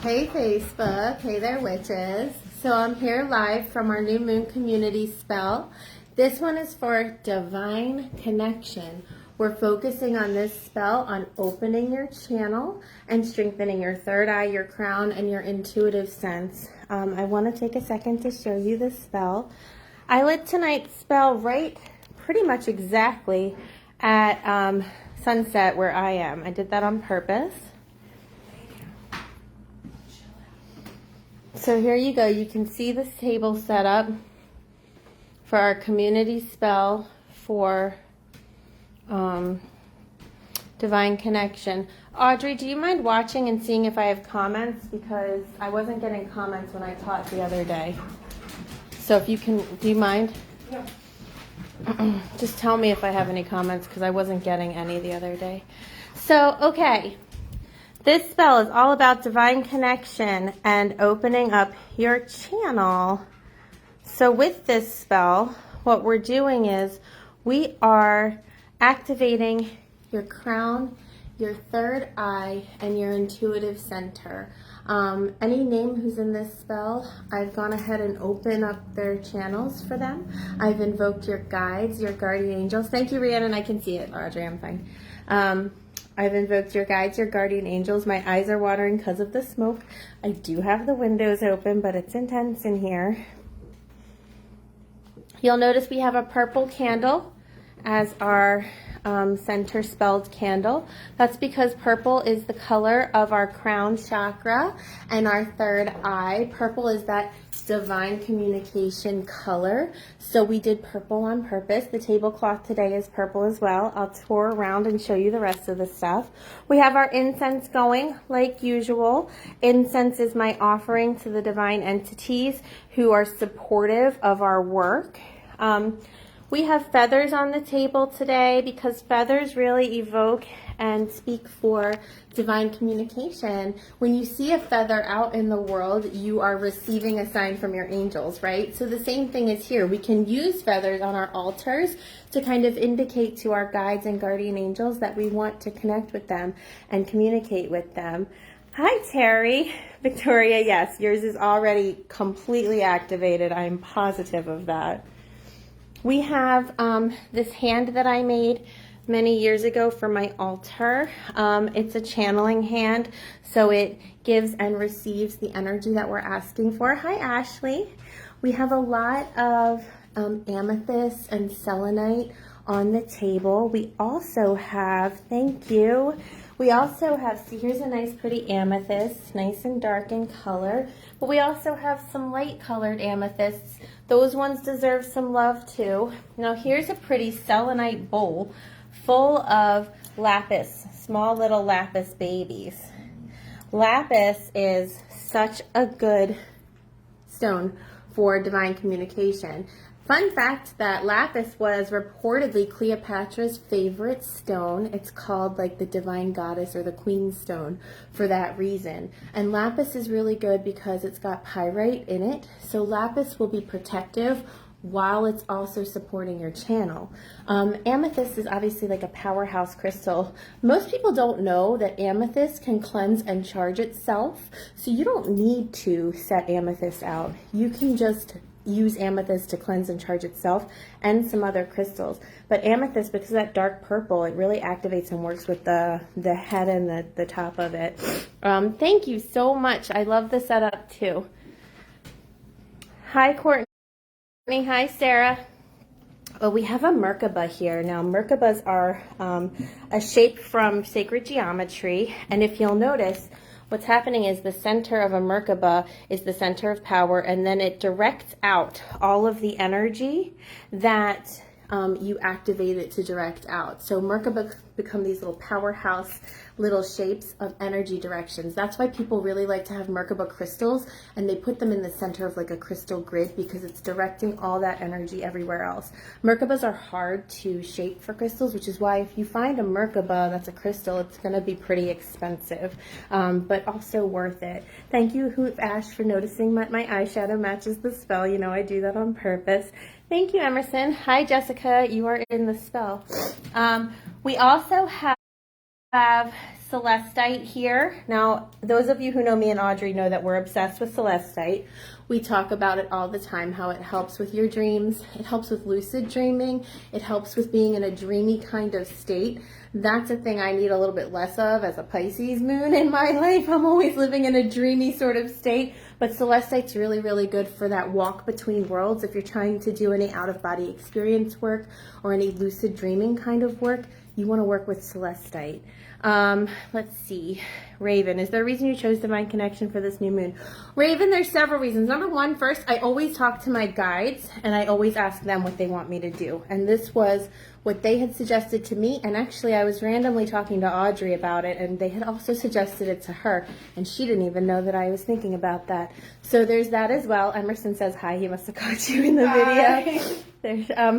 Hey Facebook, hey there witches. So I'm here live from our new moon community spell. This one is for divine connection. We're focusing on this spell on opening your channel and strengthening your third eye, your crown, and your intuitive sense. I want to take a second to show you the spell. I lit tonight's spell right pretty much exactly at sunset where I am. I did that on purpose. So here you go. You can see this table set up for our community spell for divine connection. Audrey, do you mind watching and seeing if I have comments? Because I wasn't getting comments when I taught the other day. So if you can, do you mind? Yeah. Just tell me if I have any comments because I wasn't getting any the other day. So, okay. This spell is all about divine connection and opening up your channel. So with this spell, what we're doing is we are activating your crown, your third eye, and your intuitive center. Any name who's in this spell, I've gone ahead and opened up their channels for them. I've invoked your guides, your guardian angels. Thank you, Rhiannon. I can see it, Audrey. I'm fine. I've invoked your guides, your guardian angels. My eyes are watering because of the smoke. I do have the windows open, but it's intense in here. You'll notice we have a purple candle as our center spelled candle. That's because purple is the color of our crown chakra and our third eye. Purple is that divine communication color. So we did purple on purpose. The tablecloth today is purple as well. I'll tour around and show you the rest of the stuff. We have our incense going like usual. Incense is my offering to the divine entities who are supportive of our work. We have feathers on the table today because feathers really evoke and speak for divine communication. When you see a feather out in the world, you are receiving a sign from your angels, right? So the same thing is here. We can use feathers on our altars to kind of indicate to our guides and guardian angels that we want to connect with them and communicate with them. Hi, Terry. Victoria, yes, yours is already completely activated. I am positive of that. We have this hand that I made many years ago for my altar. It's a channeling hand, so it gives and receives the energy that we're asking for. Hi, Ashley. We have a lot of amethyst and selenite on the table. We also have, thank you, we also have, see, here's a nice pretty amethyst, nice and dark in color. But we also have some light colored amethysts. Those ones deserve some love too. Now here's a pretty selenite bowl full of lapis, small little lapis babies. Lapis is such a good stone for divine communication. Fun fact that lapis was reportedly Cleopatra's favorite stone. It's called like the divine goddess or the queen stone for that reason. And lapis is really good because it's got pyrite in it. So lapis will be protective while it's also supporting your channel. Amethyst is obviously like a powerhouse crystal. Most people don't know that amethyst can cleanse and charge itself. So you don't need to set amethyst out. You can just use amethyst to cleanse and charge itself and some other crystals. But amethyst, because of that dark purple, it really activates and works with the head and the top of it. Thank you so much. I love the setup too. Hi, Courtney. Hi, Sarah. Oh, we have a Merkabah here. Now, Merkabahs are a shape from sacred geometry. And if you'll notice, what's happening is the center of a Merkabah is the center of power, and then it directs out all of the energy that you activate it to direct out. So Merkabah become these little powerhouse little shapes of energy directions. That's why people really like to have Merkabah crystals, and they put them in the center of like a crystal grid because it's directing all that energy everywhere else. Merkabahs are hard to shape for crystals, which is why if you find a Merkabah that's a crystal, it's going to be pretty expensive, but also worth it. Thank you, Hoot Ash, for noticing my eyeshadow matches the spell. You know I do that on purpose. Thank you, Emerson. Hi, Jessica. You are in the spell. We also have celestite here. Now, those of you who know me and Audrey know that we're obsessed with celestite. We talk about it all the time, how it helps with your dreams. It helps with lucid dreaming. It helps with being in a dreamy kind of state. That's a thing I need a little bit less of as a Pisces moon in my life. I'm always living in a dreamy sort of state, but celestite's really, really good for that walk between worlds. If you're trying to do any out-of-body experience work or any lucid dreaming kind of work, you want to work with celestite. Let's see. Raven, is there a reason you chose Divine Connection for this new moon? Raven, there's several reasons. Number one, first, I always talk to my guides and I always ask them what they want me to do. And this was what they had suggested to me. And actually, I was randomly talking to Audrey about it and they had also suggested it to her. And she didn't even know that I was thinking about that. So there's that as well. Emerson says hi. He must have caught you in the video.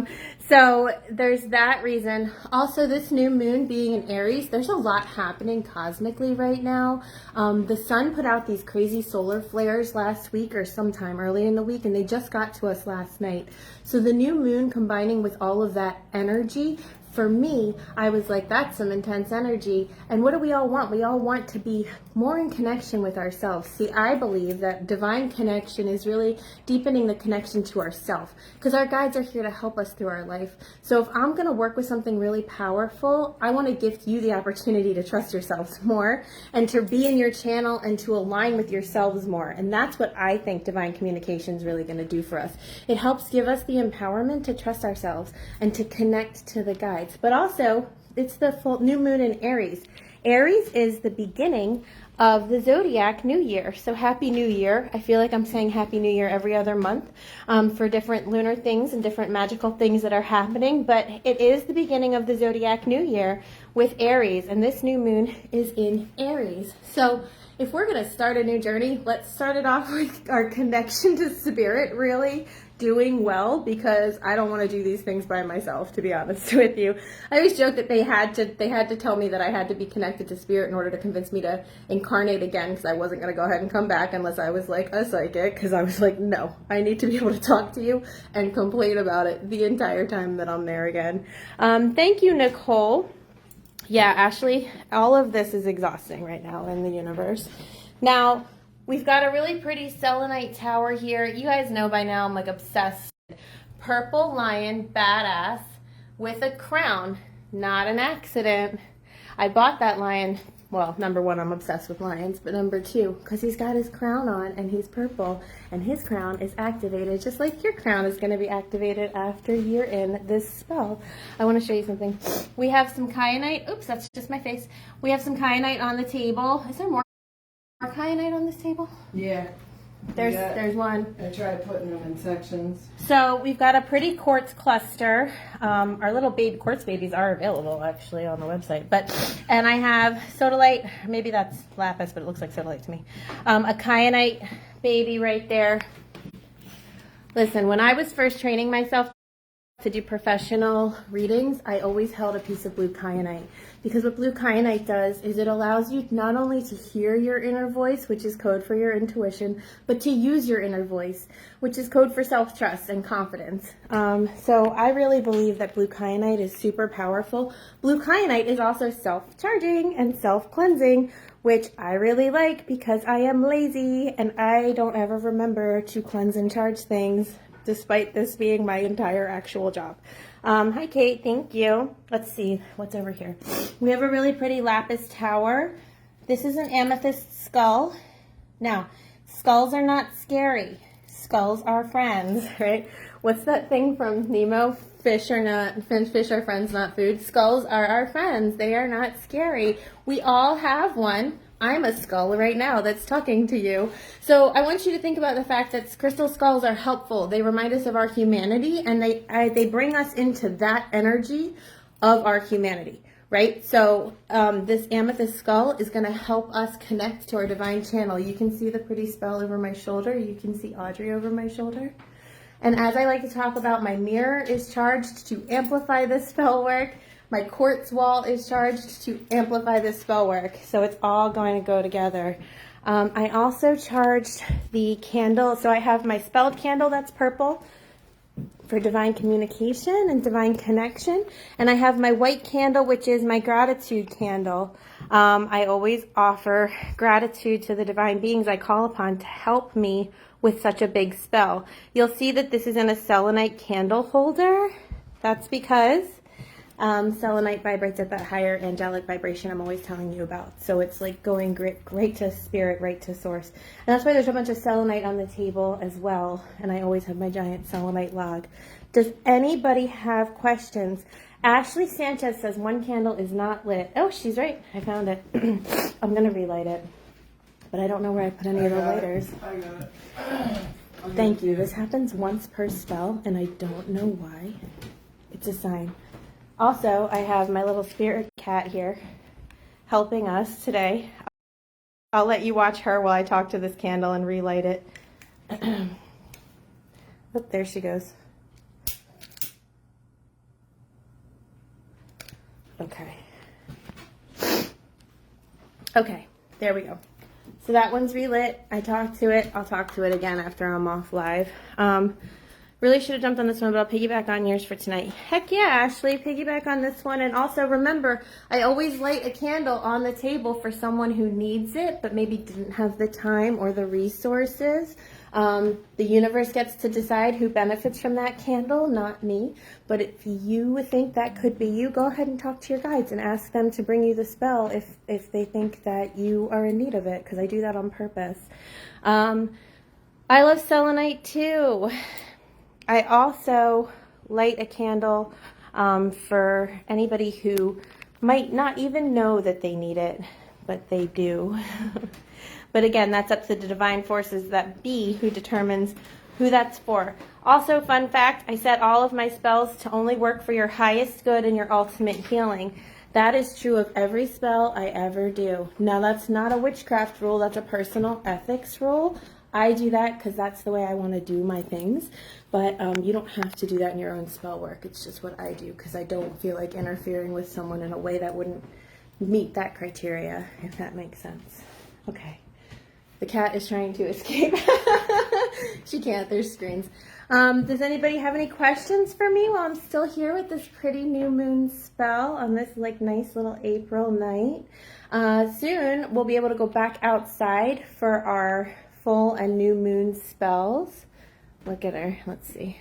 So there's that reason. Also, this new moon being in Aries, there's a lot happening cosmically right now. The sun put out these crazy solar flares last week or sometime early in the week, and they just got to us last night. So the new moon combining with all of that energy, for me, I was like, that's some intense energy. And what do we all want? We all want to be more in connection with ourselves. See, I believe that divine connection is really deepening the connection to ourselves, because our guides are here to help us through our life. So if I'm going to work with something really powerful, I want to gift you the opportunity to trust yourselves more and to be in your channel and to align with yourselves more. And that's what I think divine communication is really going to do for us. It helps give us the empowerment to trust ourselves and to connect to the guides. But also, it's the full new moon in Aries. Aries is the beginning of the zodiac new year. So happy new year. I feel like I'm saying happy new year every other month for different lunar things and different magical things that are happening. But it is the beginning of the zodiac new year with Aries. And this new moon is in Aries. So if we're going to start a new journey, let's start it off with our connection to spirit, really doing well, because I don't want to do these things by myself, to be honest with you. I always joke that they had to tell me that I had to be connected to spirit in order to convince me to incarnate again, because I wasn't going to go ahead and come back unless I was like a psychic, because I was like, no, I need to be able to talk to you and complain about it the entire time that I'm there again. Thank you, Nicole. Yeah, Ashley, all of this is exhausting right now in the universe. Now, we've got a really pretty selenite tower here. You guys know by now I'm like obsessed. Purple lion, badass, with a crown. Not an accident. I bought that lion. Well, number one, I'm obsessed with lions, but number two, because he's got his crown on and he's purple and his crown is activated just like your crown is going to be activated after you're in this spell. I want to show you something. We have some kyanite. Oops, that's just my face. We have some kyanite on the table. Is there more kyanite on this table? Yeah. There's one. I tried putting them in sections. So we've got a pretty quartz cluster. Our little baby quartz babies are available actually on the website. And I have sodalite. Maybe that's lapis, but it looks like sodalite to me. A kyanite baby right there. Listen, when I was first training myself to do professional readings, I always held a piece of blue kyanite, because what blue kyanite does is it allows you not only to hear your inner voice, which is code for your intuition, but to use your inner voice, which is code for self-trust and confidence. So I really believe that blue kyanite is super powerful. Blue kyanite is also self-charging and self-cleansing, which I really like because I am lazy and I don't ever remember to cleanse and charge things, despite this being my entire actual job. Hi, Kate. Thank you. Let's see what's over here. We have a really pretty lapis tower. This is an amethyst skull. Now, skulls are not scary. Skulls are friends, right? What's that thing from Nemo? Fish are friends, not food. Skulls are our friends. They are not scary. We all have one. I'm a skull right now that's talking to you. So I want you to think about the fact that crystal skulls are helpful. They remind us of our humanity, and they bring us into that energy of our humanity, right? So this amethyst skull is going to help us connect to our divine channel. You can see the pretty spell over my shoulder. You can see Audrey over my shoulder. And as I like to talk about, my mirror is charged to amplify this spell work. My quartz wall is charged to amplify this spell work. So it's all going to go together. I also charged the candle. So I have my spelled candle that's purple. for divine communication and divine connection. And I have my white candle, which is my gratitude candle. I always offer gratitude to the divine beings I call upon to help me with such a big spell. You'll see that this is in a selenite candle holder. That's because selenite vibrates at that higher angelic vibration I'm always telling you about. So it's like going right to spirit, right to source. And that's why there's a bunch of selenite on the table as well. And I always have my giant selenite log. Does anybody have questions? Ashley Sanchez says one candle is not lit. Oh, she's right. I found it. I'm going to relight it. But I don't know where I put any of the lighters. I got it. Thank you. This happens once per spell, and I don't know why. It's a sign. Also, I have my little spirit cat here helping us today. I'll let you watch her while I talk to this candle and relight it. Oh, there she goes. Okay. Okay, there we go. So that one's relit. I talked to it. I'll talk to it again after I'm off live. Really should have jumped on this one, but I'll piggyback on yours for tonight. Heck yeah, Ashley, piggyback on this one. And also remember, I always light a candle on the table for someone who needs it, but maybe didn't have the time or the resources. The universe gets to decide who benefits from that candle, not me. But if you think that could be you, go ahead and talk to your guides and ask them to bring you the spell if they think that you are in need of it, because I do that on purpose. I love selenite too. I also light a candle for anybody who might not even know that they need it, but they do. But again, that's up to the divine forces that be who determines who that's for. Also, fun fact, I set all of my spells to only work for your highest good and your ultimate healing. That is true of every spell I ever do. Now, that's not a witchcraft rule. That's a personal ethics rule. I do that because that's the way I want to do my things. But you don't have to do that in your own spell work. It's just what I do because I don't feel like interfering with someone in a way that wouldn't meet that criteria, if that makes sense. Okay. The cat is trying to escape. She can't. There's screens. Does anybody have any questions for me while I'm still here with this pretty new moon spell on this like nice little April night? Soon we'll be able to go back outside for our full and new moon spells. Look at her. Let's see.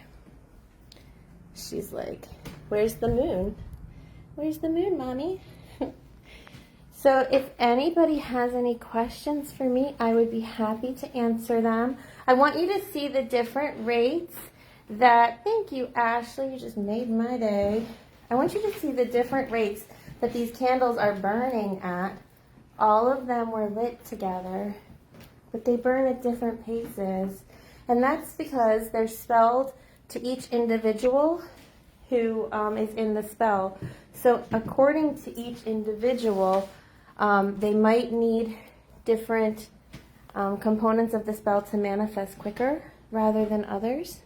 She's like, where's the moon? Where's the moon, Mommy? So if anybody has any questions for me, I would be happy to answer them. I want you to see the different rates that, thank you, Ashley, you just made my day. I want you to see the different rates that these candles are burning at. All of them were lit together, but they burn at different paces. And that's because they're spelled to each individual who is in the spell. So according to each individual, they might need different components of the spell to manifest quicker rather than others.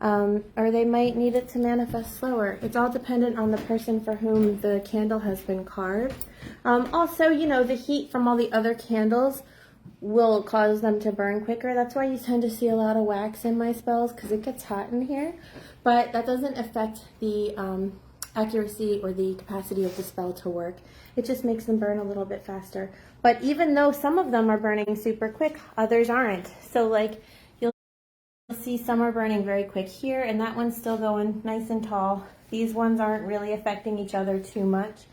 Or they might need it to manifest slower. It's all dependent on the person for whom the candle has been carved. Also, you know, the heat from all the other candles will cause them to burn quicker. That's why you tend to see a lot of wax in my spells, because it gets hot in here. But that doesn't affect the accuracy or the capacity of the spell to work. It just makes them burn a little bit faster. But even though some of them are burning super quick, others aren't. So like you'll see some are burning very quick here, and that one's still going nice and tall. These ones aren't really affecting each other too much.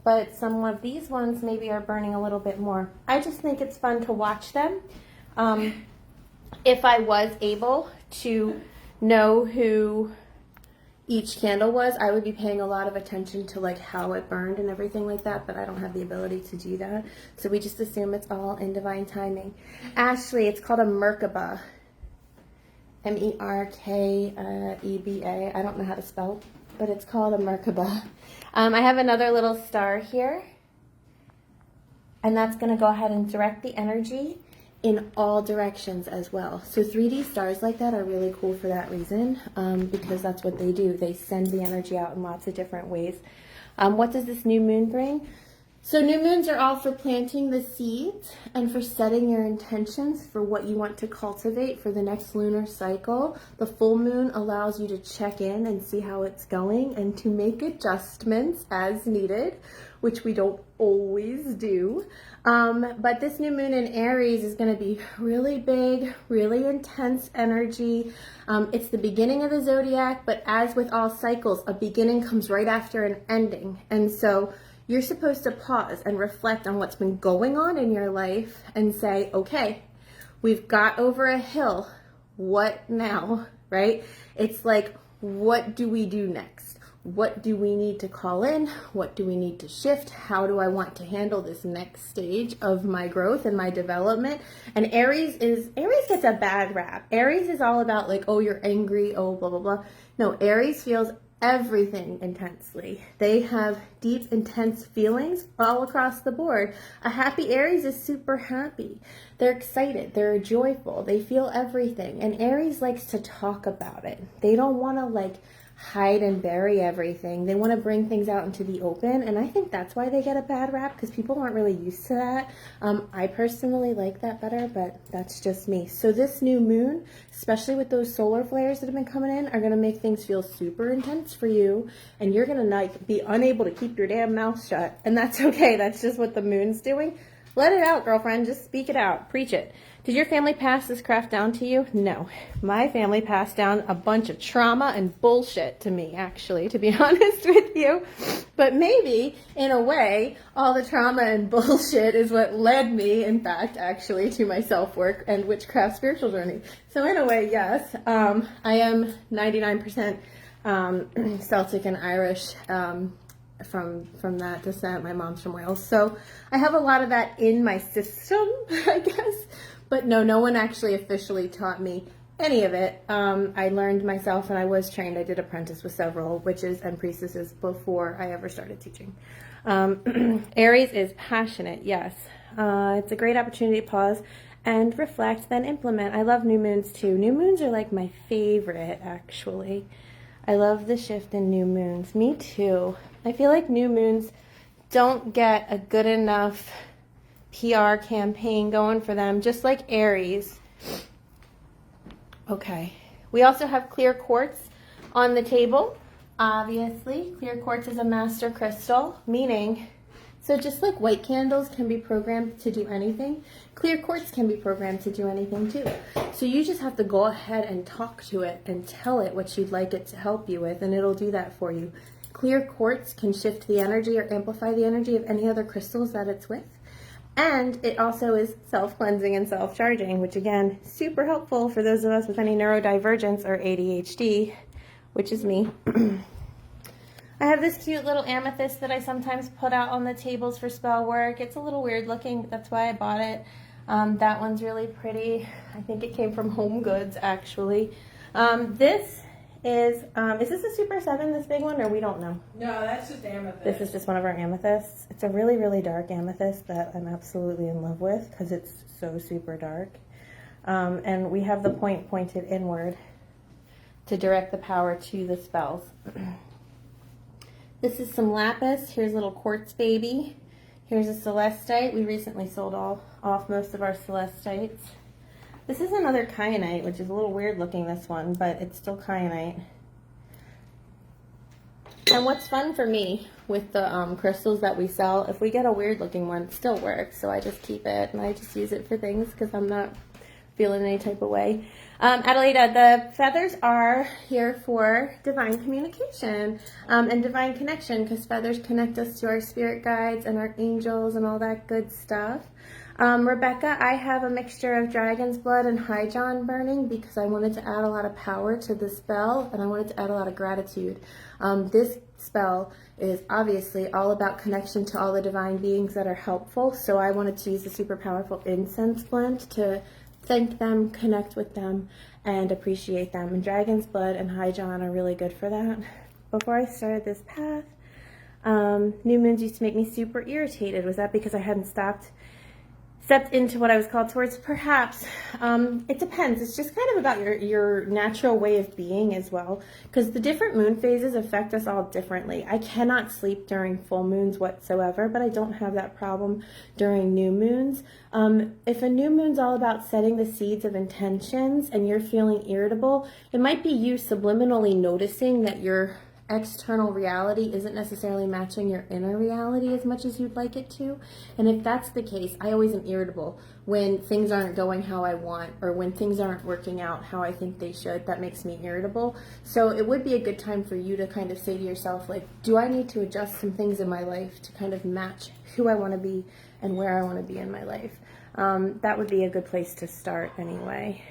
But some of these ones maybe are burning a little bit more. I just think it's fun to watch them. If I was able to know who each candle was, I would be paying a lot of attention to like how it burned and everything like that, but I don't have the ability to do that. So we just assume it's all in divine timing. Ashley, it's called a Merkabah. M-E-R-K-E-B-A. I don't know how to spell, but it's called a Merkabah. I have another little star here, and that's going to go ahead and direct the energy in all directions as well. So 3D stars like that are really cool for that reason, because that's what they do. They send the energy out in lots of different ways. What does this new moon bring? So new moons are all for planting the seeds and for setting your intentions for what you want to cultivate for the next lunar cycle. The full moon allows you to check in and see how it's going and to make adjustments as needed, which we don't always do. But this new moon in Aries is going to be really big, really intense energy. It's the beginning of the zodiac, but as with all cycles, a beginning comes right after an ending. And so you're supposed to pause and reflect on what's been going on in your life and say, okay, we've got over a hill. What now, right? It's like, what do we do next? What do we need to call in? What do we need to shift? How do I want to handle this next stage of my growth and my development? And Aries gets a bad rap. Aries is all about like, oh, you're angry, oh, blah, blah, blah. No, Aries feels everything intensely. They have deep, intense feelings all across the board. A happy Aries is super happy. They're excited. They're joyful. They feel everything. And Aries likes to talk about it. They don't want to like hide and bury everything. They want to bring things out into the open, and I think that's why they get a bad rap, because people aren't really used to that. I personally like that better, but that's just me. So this new moon, especially with those solar flares that have been coming in, are going to make things feel super intense for you, and you're going to like be unable to keep your damn mouth shut, and that's okay. That's just what the moon's doing. Let it out, girlfriend. Just speak it out. Preach it. Did your family pass this craft down to you? No. My family passed down a bunch of trauma and bullshit to me, actually, to be honest with you. But maybe, in a way, all the trauma and bullshit is what led me, in fact, actually, to my self-work and witchcraft spiritual journey. So in a way, yes, I am 99% Celtic and Irish from that descent. My mom's from Wales. So I have a lot of that in my system, I guess. But no one actually officially taught me any of it. I learned myself, and I was trained. I did apprentice with several witches and priestesses before I ever started teaching. Aries is passionate, yes. It's a great opportunity to pause and reflect, then implement. I love new moons too. New moons are like my favorite, actually. I love the shift in new moons. Me too. I feel like new moons don't get a good enough PR campaign going for them, just like Aries. Okay. We also have clear quartz on the table. Obviously, clear quartz is a master crystal, meaning, so just like white candles can be programmed to do anything, clear quartz can be programmed to do anything too. So you just have to go ahead and talk to it and tell it what you'd like it to help you with, and it'll do that for you. Clear quartz can shift the energy or amplify the energy of any other crystals that it's with. And it also is self-cleansing and self-charging, which again, super helpful for those of us with any neurodivergence or ADHD, which is me. I have this cute little amethyst that I sometimes put out on the tables for spell work. It's a little weird looking, but that's why I bought it. That one's really pretty. I think it came from Home Goods, actually. This is this a Super 7, this big one, or we don't know? No, that's just amethyst. This is just one of our amethysts. It's a really, really dark amethyst that I'm absolutely in love with because it's so super dark. And we have the point pointed inward to direct the power to the spells. This is some lapis. Here's a little quartz baby. Here's a celestite. We recently sold off most of our celestites. This is another kyanite, which is a little weird looking, this one, but it's still kyanite. And what's fun for me with the crystals that we sell, if we get a weird looking one, it still works. So I just keep it and I just use it for things because I'm not feeling any type of way. Adelaida, the feathers are here for divine communication and divine connection, because feathers connect us to our spirit guides and our angels and all that good stuff. Rebecca, I have a mixture of dragon's blood and high john burning because I wanted to add a lot of power to the spell, and I wanted to add a lot of gratitude. This spell is obviously all about connection to all the divine beings that are helpful, so I wanted to use a super powerful incense blend to thank them, connect with them, and appreciate them. And dragon's blood and high john are really good for that. Before I started this path, new moons used to make me super irritated. Was that because I hadn't stopped stepped into what I was called towards, perhaps. It depends. It's just kind of about your natural way of being as well, because the different moon phases affect us all differently. I cannot sleep during full moons whatsoever, but I don't have that problem during new moons. If a new moon's all about setting the seeds of intentions and you're feeling irritable, it might be you subliminally noticing that your external reality isn't necessarily matching your inner reality as much as you'd like it to. And if that's the case, I always am irritable when things aren't going how I want, or when things aren't working out how I think they should. That makes me irritable. So it would be a good time for you to kind of say to yourself, like, do I need to adjust some things in my life to kind of match who I want to be and where I want to be in my life? That would be a good place to start anyway.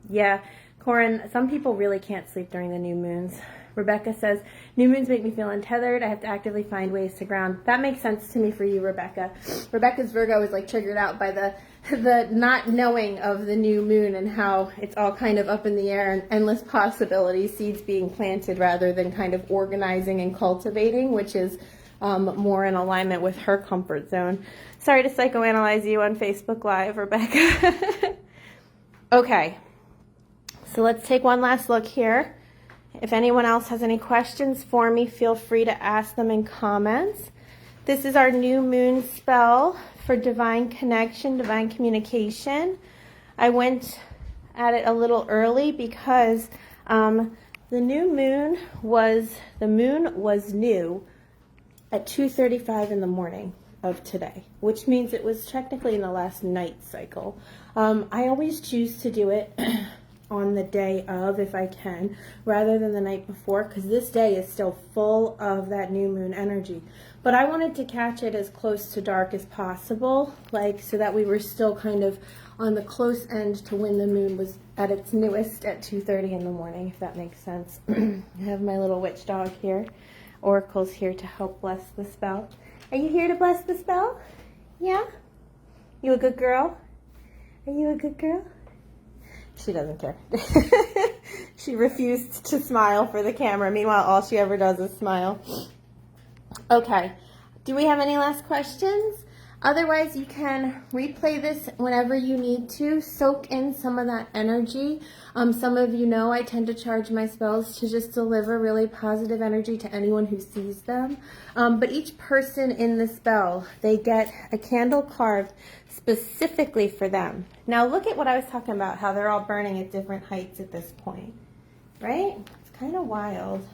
Yeah, Corin, some people really can't sleep during the new moons. Rebecca says, new moons make me feel untethered. I have to actively find ways to ground. That makes sense to me for you, Rebecca. Rebecca's Virgo is like triggered out by the not knowing of the new moon and how it's all kind of up in the air and endless possibilities, seeds being planted rather than kind of organizing and cultivating, which is more in alignment with her comfort zone. Sorry to psychoanalyze you on Facebook Live, Rebecca. Okay, so let's take one last look here. If anyone else has any questions for me, feel free to ask them in comments. This is our new moon spell for divine connection, divine communication. I went at it a little early because the moon was new at 2:35 in the morning of today, which means it was technically in the last night cycle. I always choose to do it on the day of, if I can, rather than the night before, because this day is still full of that new moon energy. But I wanted to catch it as close to dark as possible, like so that we were still kind of on the close end to when the moon was at its newest at 2:30 in the morning, if that makes sense. I have my little witch dog here. Oracle's here to help bless the spell. Are you here to bless the spell? Yeah? You a good girl? Are you a good girl? She doesn't care. She refused to smile for the camera. Meanwhile, all she ever does is smile. Okay. Do we have any last questions? Otherwise, you can replay this whenever you need to. Soak in some of that energy. Some of you know I tend to charge my spells to just deliver really positive energy to anyone who sees them. But each person in the spell, they get a candle carved specifically for them. Now look at what I was talking about, how they're all burning at different heights at this point, right? It's kind of wild.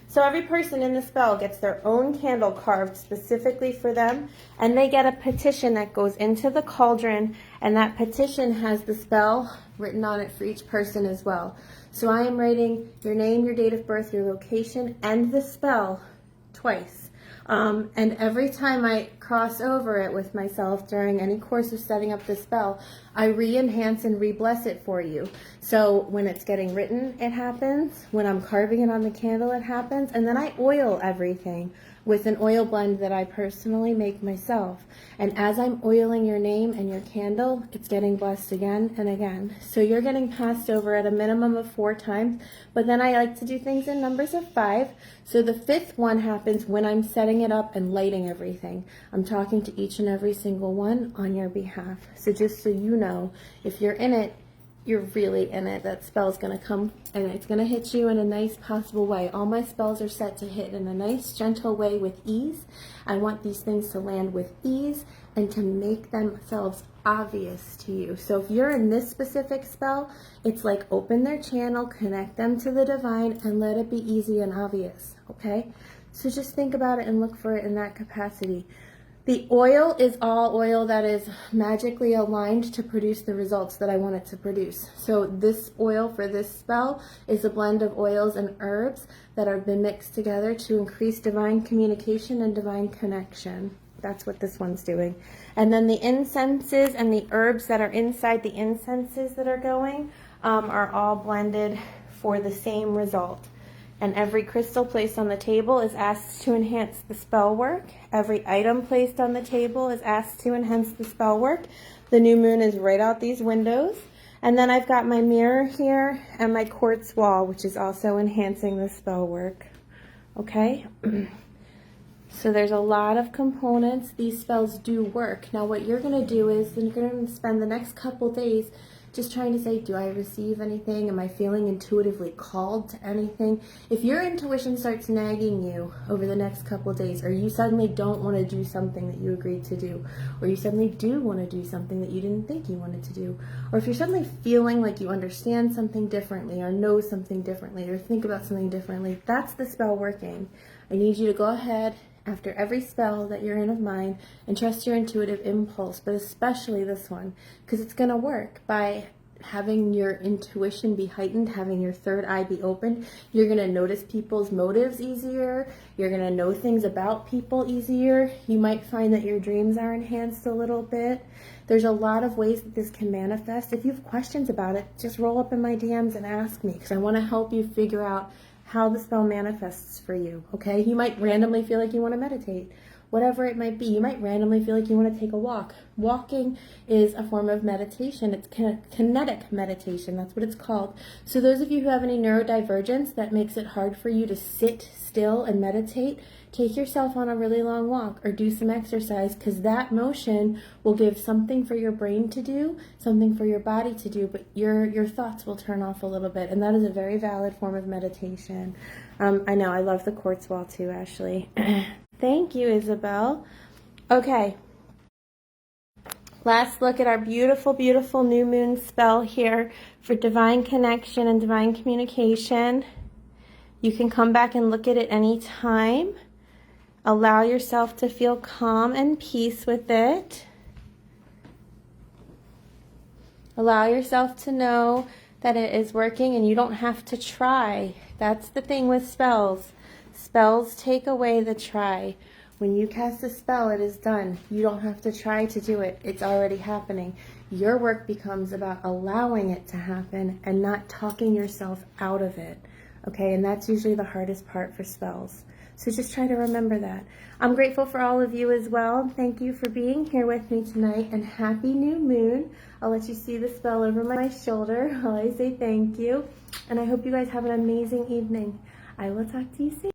So every person in the spell gets their own candle carved specifically for them, and they get a petition that goes into the cauldron, and that petition has the spell written on it for each person as well. So I am writing your name, your date of birth, your location, and the spell twice. And every time I cross over it with myself during any course of setting up the spell, I re-enhance and re-bless it for you. So when it's getting written, it happens. When I'm carving it on the candle, it happens. And then I oil everything with an oil blend that I personally make myself. And as I'm oiling your name and your candle, it's getting blessed again and again. So you're getting passed over at a minimum of 4 times, but then I like to do things in numbers of 5. So the 5th one happens when I'm setting it up and lighting everything. I'm talking to each and every single one on your behalf. So just so you know, if you're in it, you're really in it. That spell's going to come and it's going to hit you in a nice possible way. All my spells are set to hit in a nice, gentle way with ease. I want these things to land with ease and to make themselves obvious to you. So if you're in this specific spell, it's like open their channel, connect them to the divine, and let it be easy and obvious, okay? So just think about it and look for it in that capacity. The oil is all oil that is magically aligned to produce the results that I want it to produce. So this oil for this spell is a blend of oils and herbs that have been mixed together to increase divine communication and divine connection. That's what this one's doing. And then the incenses and the herbs that are inside the incenses that are going are all blended for the same result. And every crystal placed on the table is asked to enhance the spell work. Every item placed on the table is asked to enhance the spell work. The new moon is right out these windows. And then I've got my mirror here and my quartz wall, which is also enhancing the spell work. Okay? So there's a lot of components. These spells do work. Now what you're going to do is you're going to spend the next couple days just trying to say, do I receive anything? Am I feeling intuitively called to anything? If your intuition starts nagging you over the next couple days, or you suddenly don't want to do something that you agreed to do, or you suddenly do want to do something that you didn't think you wanted to do, or if you're suddenly feeling like you understand something differently, or know something differently, or think about something differently, that's the spell working. I need you to go ahead after every spell that you're in of mine and trust your intuitive impulse, but especially this one, because it's going to work by having your intuition be heightened, having your third eye be open. You're going to notice people's motives easier. You're going to know things about people easier. You might find that your dreams are enhanced a little bit. There's a lot of ways that this can manifest. If you have questions about it, just roll up in my DMs and ask me, because I want to help you figure out how the spell manifests for you, okay? You might randomly feel like you want to meditate, whatever it might be. You might randomly feel like you want to take a walk. Walking is a form of meditation. It's kinetic meditation. That's what it's called. So those of you who have any neurodivergence that makes it hard for you to sit still and meditate, take yourself on a really long walk or do some exercise, because that motion will give something for your brain to do, something for your body to do, but your thoughts will turn off a little bit, and that is a very valid form of meditation. I know, I love the quartz wall too, Ashley. Thank you, Isabel. Okay. Last look at our beautiful, beautiful new moon spell here for divine connection and divine communication. You can come back and look at it any time. Allow yourself to feel calm and peace with it. Allow yourself to know that it is working and you don't have to try. That's the thing with spells. Spells take away the try. When you cast a spell, it is done. You don't have to try to do it. It's already happening. Your work becomes about allowing it to happen and not talking yourself out of it. Okay, and that's usually the hardest part for spells. So just try to remember that. I'm grateful for all of you as well. Thank you for being here with me tonight, and happy new moon. I'll let you see the spell over my shoulder while I say thank you. And I hope you guys have an amazing evening. I will talk to you soon.